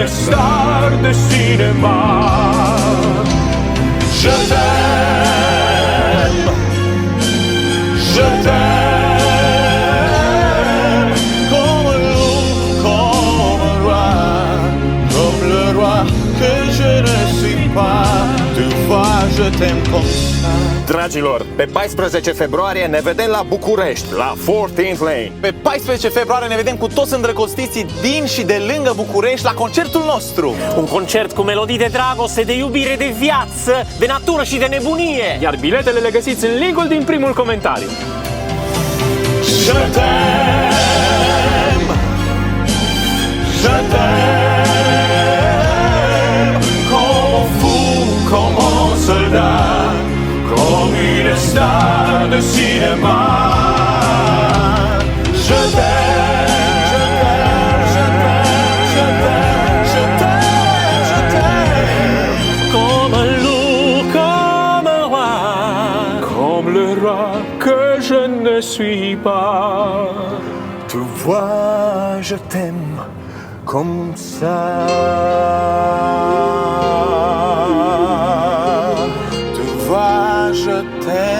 une star de cinéma. Je t'aime, je t'aime, comme loup, comme roi, comme le roi que je ne suis pas. Tu vois, je t'aime comme ça. Dragilor, pe 14 februarie ne vedem la București, la 14th Lane. Pe 14 februarie ne vedem cu toți îndrăgostiții din și de lângă București la concertul nostru. Un concert cu melodii de dragoste, de iubire, de viață, de natură și de nebunie. Iar biletele le găsiți în linkul din primul comentariu. Je t'aime, je t'aime, comme un fou, comme un soldat, comme une star de cinéma. Je t'aime, je t'aime, je t'aime, je t'aime, je t'aime, Comme un loup, comme un roi. comme le roi que je ne suis pas. Tu vois, je t'aime comme ça. Tu vois, je t'aime.